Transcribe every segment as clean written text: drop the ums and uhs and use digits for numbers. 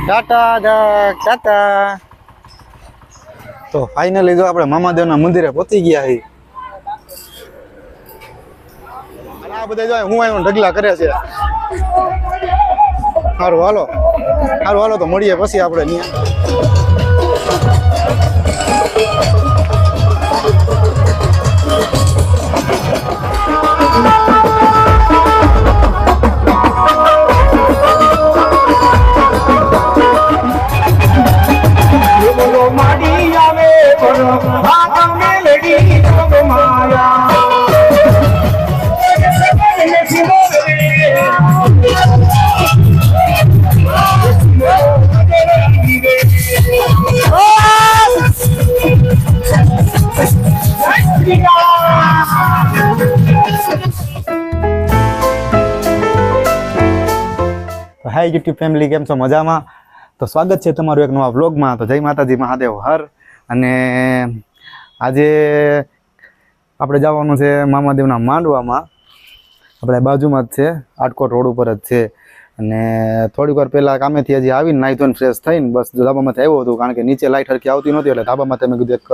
ટાટા ટાટા. તો ફાઇનલી જો આપણે મામાદેવના મંદિરે પહોંચી ગયા છીએ. આ બધા જો હું આવ્યો ઢગલા કરે છે. સારું હાલો તો મળીએ પછી આપણે અહીંયા. હાય યુટ્યુબ ફેમિલી, કેમ છો? મજામાં? તો સ્વાગત છે તમારું એક નવા વ્લોગમાં. તો જય માતાજી, મહાદેવ હર. અને આજે આપણે જવાનું છે મામાદેવના માંડવામાં. આપણે બાજુમાં જ છે, આટકોટ રોડ ઉપર જ છે. અને થોડીક વાર પહેલાં કામેથી હજી આવીને નાહી ધોઈને ફ્રેશ થઈને બસ ધાબામાંથી આવ્યો હતું, કારણ કે નીચે લાઇટ હરખી આવતી નહોતી, એટલે ધાબામાં તમે કીધું એક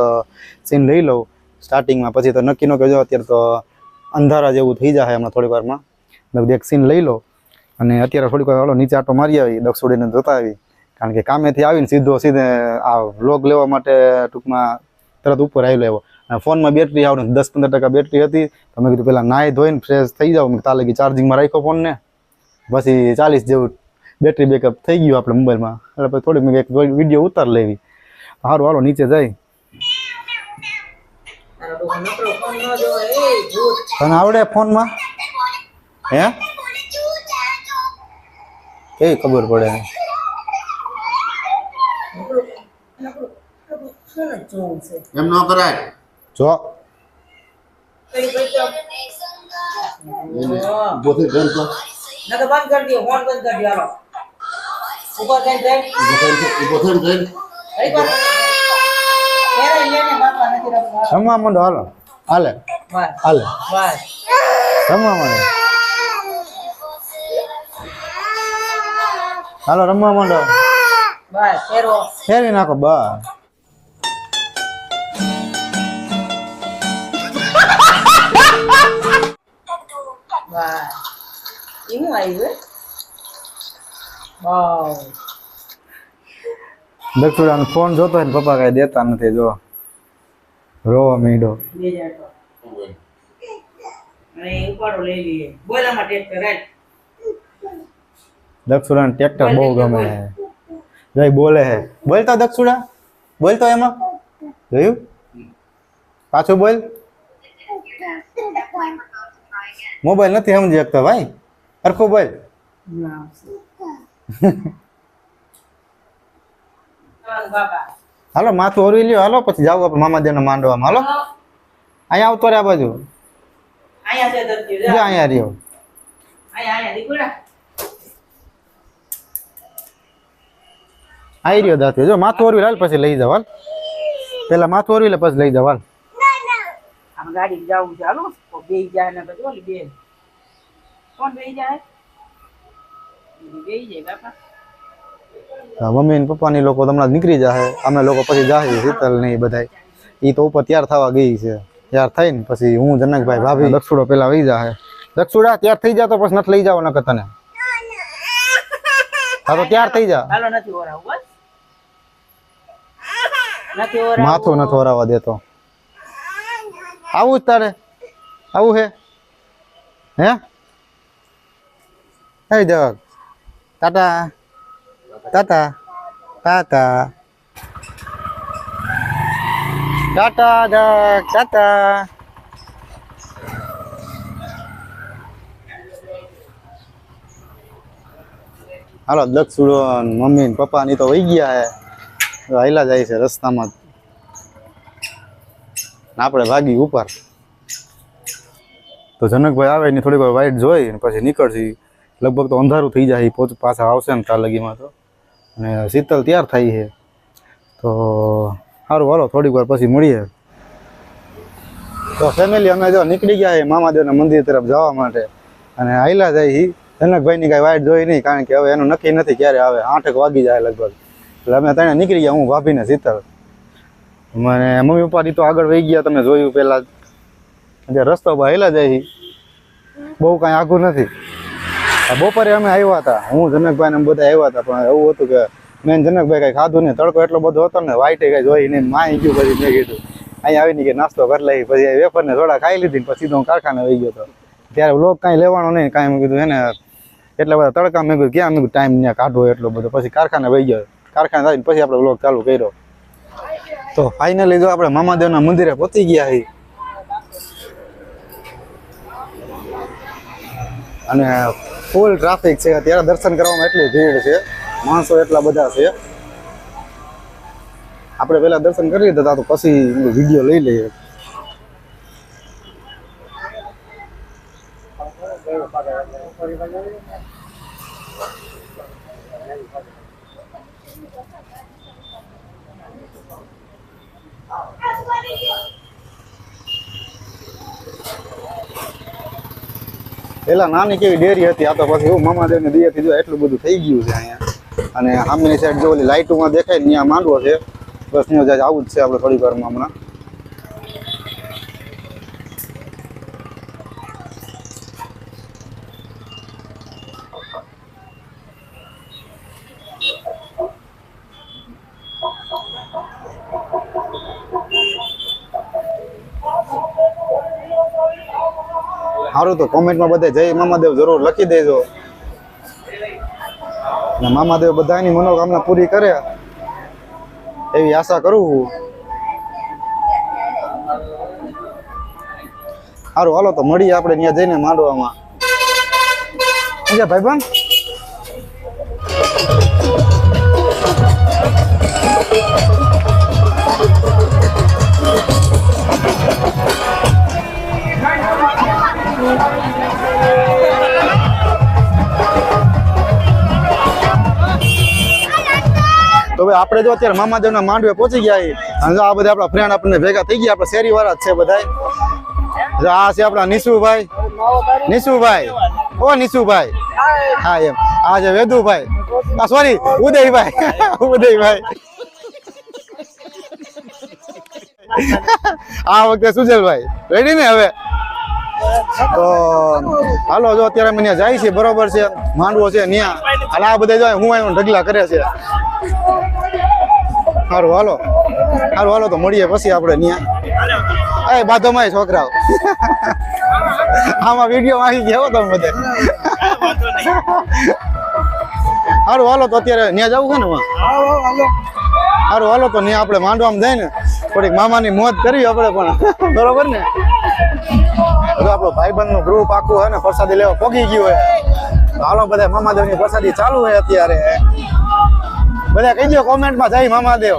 સીન લઈ લઉં સ્ટાર્ટિંગમાં. પછી તો નક્કી ન કહેજો, અત્યારે તો અંધારા જેવું થઈ જાય હમણાં થોડીક વારમાં. મેં કીધું એક સીન લઈ લો અને અત્યારે થોડીક વાર હાલો નીચે આટો મારી આવી, દક્ષોડીને જોતા આવી. કારણ કે કામેથી આવીને સીધે આ વ્લોગ લેવા માટે ટૂંકમાં તરત ઉપર આવેલો એવો. અને ફોનમાં બેટરી આવડે 10-15% બેટરી હતી. તો મેં કીધું પહેલાં નાહી ધોઈને ફ્રેશ થઈ જાવ. મેં તાલે ચાર્જિંગમાં રાખ્યો ફોનને, પછી 40 જેવું બેટરી બેકઅપ થઈ ગયું આપણે મોબાઈલમાં. એટલે પછી થોડીક મેં એક વિડીયો ઉતાર લેવી. સારું હાલો નીચે જાય. તને આવડે ફોનમાં? હે કેવી ખબર પડે? એમ ન કરાય. જો બોથી ટ્રેન તો ના તો બંધ કરી દો, ફોન બંધ કરી દો. હાલો ઉપર જઈને ટ્રેન બોથી ટ્રેન એક વાર કેરે લેને બાપા નથી રમવા. રમવા માંડો. હાલો હાલે બસ હાલે બસ રમવા માંડો. હાલો રમવા માંડો. બસ ફેરવો ફેરવી નાખો બસ. બસ એનું આવ્યું વાવ. દક્ષુડાનો ફોન જોતો હોય ને પપ્પા કઈ દેતા નથી. જો રોવા માંડ્યો. 2000 અને ઉપાડો લઈ લઈએ. બોલામાં ટેસ્ટ કરાય. દક્ષુડાને ટ્રેક્ટર બહુ ગમે છે. જય બોલે હે. બોલતો દક્ષુડા, બોલતો એમાં જોયું? પાછું બોલ. મોબાઈલ નથી સમજી શકતો ભાઈ, સરખું બોલ. બાબા હાલો માથું ઓરવી લ્યો. હાલો પછી જાવ આપણે મામાદેવના માંડવામાં. હાલો અહીંયા આવતો રે આ બાજુ. અહીંયા છે ધરતી જો અહીંયા રહ્યો. અહીંયા દીકુડા આવી રહ્યો દાંત. જો માથું ઓરવી હાલ પછી લઈ જાવ. હાલ પેલા માથું ઓરવી લે પછી લઈ જાવ. હાલ આમ ગાડી જાવું છે. હાલો બેહી જાય ને પછી ઓલી બેન કોણ બેહી જાય? બેહી જાય બાપા. મમ્મી ને પપ્પા ની લોકો હમણાં નીકળી જાય. અમે લોકો પછી જાય શીતલ ને બધા. એ તો ઉપર તૈયાર થવા ગઈ છે. તૈયાર થઈને પછી હું જનકભાઈ ભાભી દક્ષુડો પેલા વહી જાય. દક્ષુડા તૈયાર થઈ જા તો પછી નથી લઈ જાવ નકર તને. હા તો તૈયાર થઈ જા. હાલો નથી ઓરાવું બસ. નથી ઓરાવું. માથું નથી ઓરાવા દેતો. આવું જ તારે? આવું હે? હે હે જગ ટાટા ટાટા ટાટા ટાટા જગ ટાટા. હાલો દક્ષુડો મમ્મી ને પપ્પા ની તો વહી ગયા હે. હાઈલા જાય છે રસ્તામાં. આપણે ભાગી ઉપર. તો જનકભાઈ આવે ને થોડીક વાર વાઇટ જોઈ પછી નીકળશે. લગભગ તો અંધારું થઈ જાય. પાછા આવશે ને ત્યાં લગીમાં તો. અને શીતલ તૈયાર થઈ છે. તો સારું હાલો થોડીક વાર પછી મળીએ. તો ફેમિલી અમે જો નીકળી ગયા છે મામાદેવના મંદિર તરફ જવા માટે. અને હાઈલા જાય જનકભાઈની કાંઈ વાઈટ જોઈ નહીં, કારણ કે હવે એનું નક્કી નથી ક્યારે આવે. 8 વાગી જાય લગભગ. એટલે અમે ત્યાં નીકળી ગયા, હું ભાભીને શીતલ. મને મમ્મી પપ્પાની તો આગળ વહી ગયા, તમે જોયું પહેલાં જે રસ્તો પર હેલા જાય બહુ કાંઈ આઘું નથી. બપોરે અમે આવ્યા હતા, હું જનકભાઈ ને બધા આવ્યા હતા, પણ એવું હતું કે મેં જનકભાઈ કાંઈ ખાધું નહીં, તડકો એટલો બધો હતો ને, વાઈટે કાંઈ જોઈ નહીં, માઈ ગયું. પછી મેં કીધું અહીંયા આવીને કે નાસ્તો કરી લઈ, પછી વેફરને થોડા ખાઈ લીધી, પછી તો હું કારખાને વહી ગયો હતો. ત્યારે લોક કાંઈ લેવાનો નહીં, કાંઈ મેં કીધું એને એટલા બધા તડકા મેં કીધું ક્યાં મેં કીધું ટાઈમ ત્યાં કાઢવો એટલો બધો. પછી કારખાને વહી ગયો, કારખાને આવીને પછી આપણે વ્લોગ ચાલુ કર્યો. તો ફાઇનલી જો આપણે મામાદેવના મંદિરે પહોંચી ગયા છીએ અને ફૂલ ટ્રાફિક છે અત્યારે. દર્શન કરવામાં એટલી ભીડ છે, માણસો એટલા બધા છે. આપણે પહેલા દર્શન કરી લીધા હતા, તો પછી વિડીયો લઈ લઈએ. પેલા નાની કેવી ડેરી હતી, આ તો પછી એવું મામાદેવની દયાથી જો એટલું બધું થઈ ગયું છે અહીંયા. અને સામેની સાઈડ જો ઓલી લાઇટોમાં દેખાય ને ત્યાં માંડવો છે, બસ ત્યાં જાય આવું જ છે આપણે થોડી વારમાં હમણાં. સારું, તો કોમેન્ટમાં બધા જય મામાદેવ જરૂર લખી દેજો. અને મામાદેવ બધાની મનોકામના પૂરી કરે એવી આશા કરું છું. સારું, હાલો તો મળીએ આપણે ત્યાં જઈને માંડવામાં. ભાઈબંધ તો ભાઈ આપણે જો અત્યારે મામાદેવના માંડવે પહોંચી ગયા અને આ બધા આપણા ફ્રેન્ડ આપણને ભેગા થઈ ગયા, આપણા શેરી વાળા જ છે બધા. આ છે આપણા નિશુભાઈ, ઓ નિશુભાઈ, હા એમ. આ છે વેદુભાઈ, સોરી ઉદયભાઈ આ વખતે સુજલભાઈ રેડી ને. હવે તો હાલો, જો અત્યારે અમે ત્યાં જાય છે, બરોબર છે, માંડવો છે ત્યાં. અને આ બધા જાય હું આવ્યો ઢગલા કરે છે. સારું હાલો તો મળીએ પછી આપણે ત્યાં. એ બાધોમાં છોકરાઓ આમાં વિડીયો આવી ગયા હો તમે બધે. સારું હાલો, તો અત્યારે ત્યાં જવું છે ને. સારું હાલો, તો ત્યાં આપણે માંડવામાં જઈને થોડીક મામાની મોજ કરવી આપણે પણ, બરોબર ને. આપણો ભાઈબંધનું ગ્રુપ આખું હોય ને પ્રસાદી લેવા પોગી ગયું હોય. હાલો બધા મામાદેવની પ્રસાદી ચાલુ હોય અત્યારે. બધા કહી દો કોમેન્ટમાં જય મામાદેવ.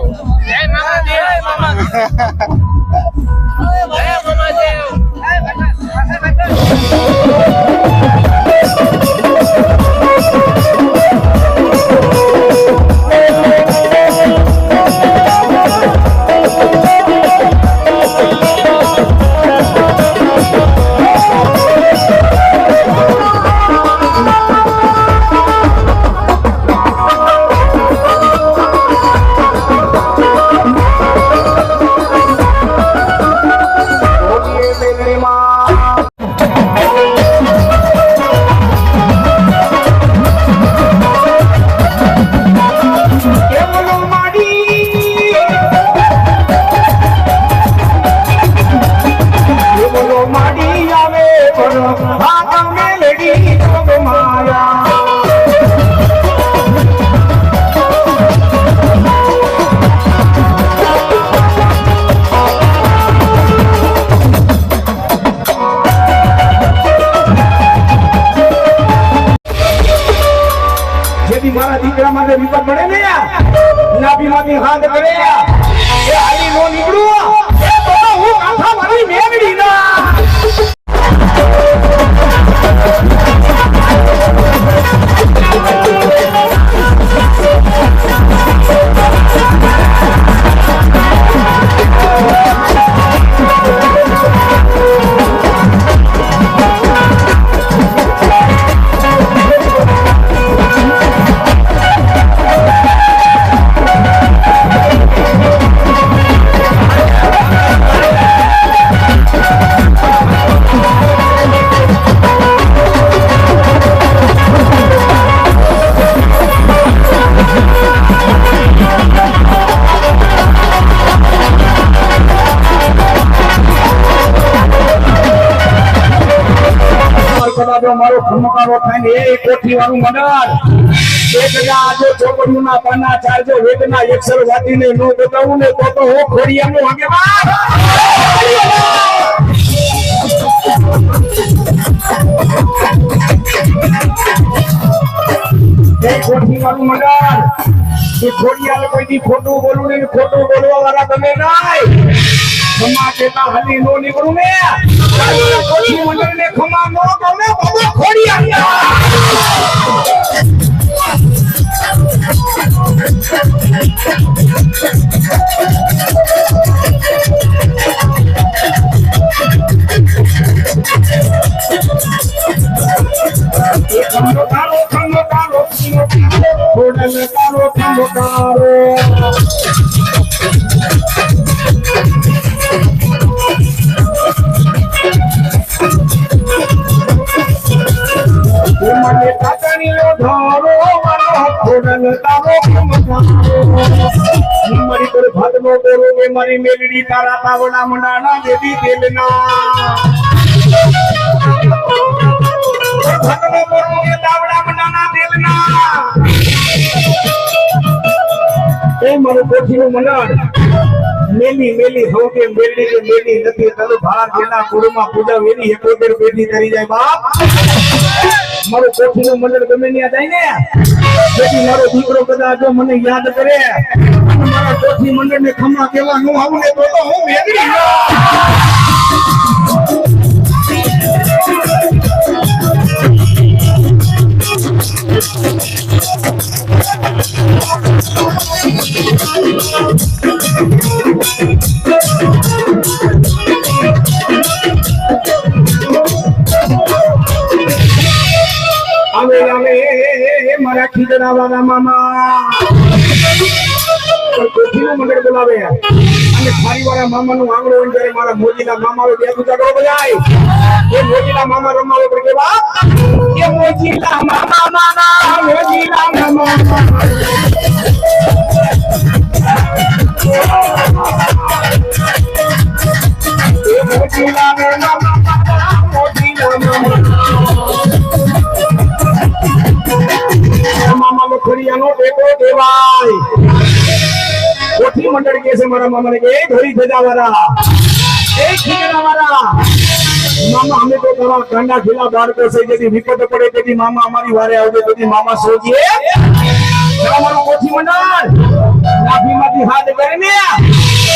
મારા દીકરા માટે વિપત પડે ને યાર, નાભી માંથી હાથ કરે યાર, એ આલી નો નીકળું એ તો હું કાંઠા મારી મેગડી ના. મારો ખમકારો થાય ને એ કોઠી વાળું મંડળ એક જો ચોપડીઓના પાના ચારજો વેદના અક્ષર વાંચીને નો બતાવું ને તો હું ખોડિયાનો આગેવાન એ કોઠી વાળું મંડળ એ ખોડિયા કોઈથી ખોટું બોલવું ને ખોટું બોલવા વાળા તમે નહીં ખમા કેતા હલી નો નીકળું ને કોઠી મંડળ ને ખમા નો કહું ને બાબા ખોડિયા મારી મેલડી તારા તાવડા મંડાના દેવી દેલના એ મારું કોઠીનું મંડળ મેલી મેલી હોકે મેલી કે મેલી નથી તને ભાર જેના કુળમાં પૂજા વેલી એકોતેર પેઢી કરી જાય બાપ મારું કોઠીનું મંડળ ગમે ત્યાં જાય ને જેથી મારો દીકરો કદાચ જો મને યાદ કરે મારા કોઠી મંડળ ને ખમા કેવા નું આવું ને તો હું મેલી મારા ખીજડા વાળા મામા કોઠીનું મંડળ બોલાવે અને થારી વાળા મામાનું આંગણું હોય ત્યારે મારા મોજીના મામા બે ગુજારો બજાય એ મોજીના મામા રમાવે પર કેવા એ મોજીના મામા મામા મોજીના મામા એ મોજીના મામા મોજીના મામા મામા મુખરિયાનો ટેકો દેવાય કોઠી મંડળ કે છે મારા મામાને કે ધોરી ધજાવાળા એ ખીજડાવાળા મામા અમે તો તારા કાંડા ખીલા બાળકો છે જેથી વિપત પડે તેથી મામા અમારી વારે આવજે તેથી મામા સોજીએ અમારું કોઠી મંડળ નાભીમાંથી હાથ કરીને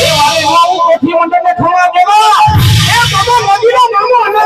એ વારે હું કોઠી મંડળને ખમા દેવા એ બાબા મોદીનો મામો અને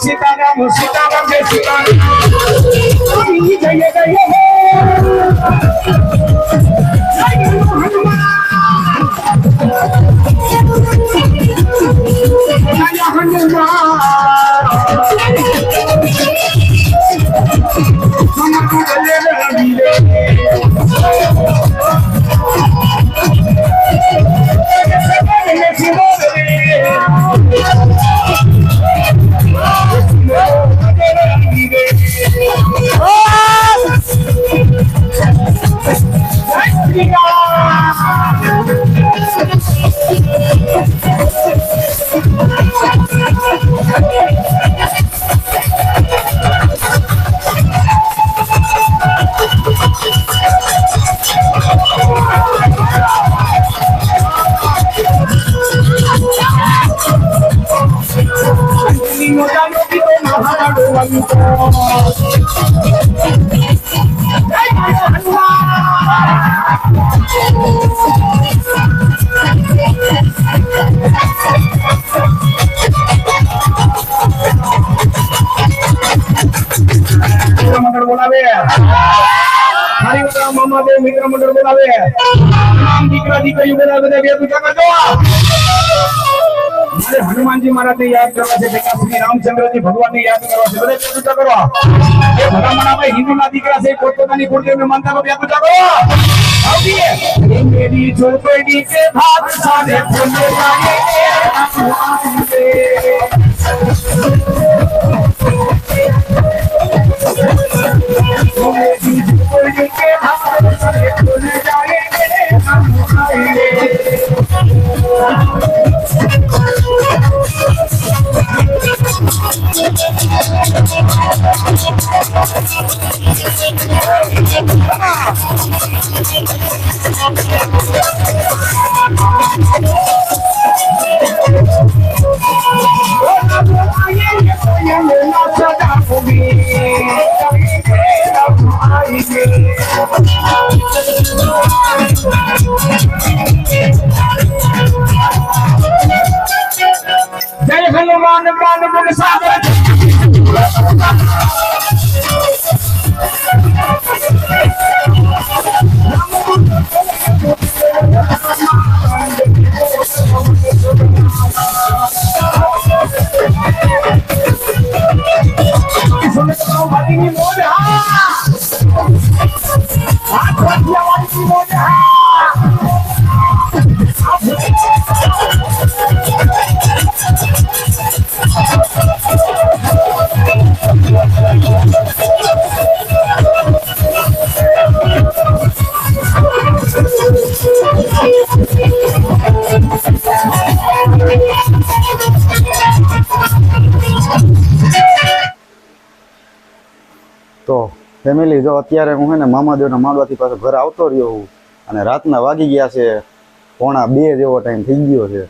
सीताराम सीताराम जय सीताराम जय जय બળવંતો મિત્ર મંડળ બોલાવે મારી બધા મામા દેવ મિત્ર મંડળ બોલાવે તમામ દીકરા દીકરીઓ બધા બધા બે પૂજા કરજો મારે હનુમાનજી મહારાજને યાદ કરવા છે ભેગા શ્રી રામચંદ્રજી ભગવાનને યાદ કરવા છે બધા પૂજા કરો એ ભલામણા ભાઈ હિન્દુના દીકરા છે પોતપોતાની કુળદેવને માનતા બે પૂજા કરો આવતીએ એ મેરી ઝોપડી કે ભાગ સાને ફૂલે લાગે जय हनुमान मान गुण सागर તો ફેમિલી જો અત્યારે હું છે ને મામાદેવના માંડવાથી પાછો ઘરે આવતો રહ્યો હું અને રાતના વાગી ગયા છે 1:30 જેવો ટાઈમ થઈ ગયો છે.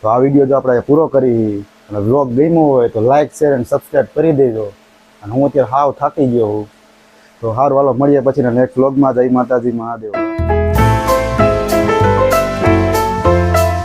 તો આ વિડીયો જો આપણે પૂરો કરી અને વ્લોગ ગમ્યો હોય તો લાઈક શેર અને સબસ્ક્રાઈબ કરી દેજો. અને હું અત્યારે હાવ થાકી ગયો હું તો હાર વાલો મળીએ પછીના નેક્સ્ટ વ્લોગમાં. જય માતાજી મહાદેવ.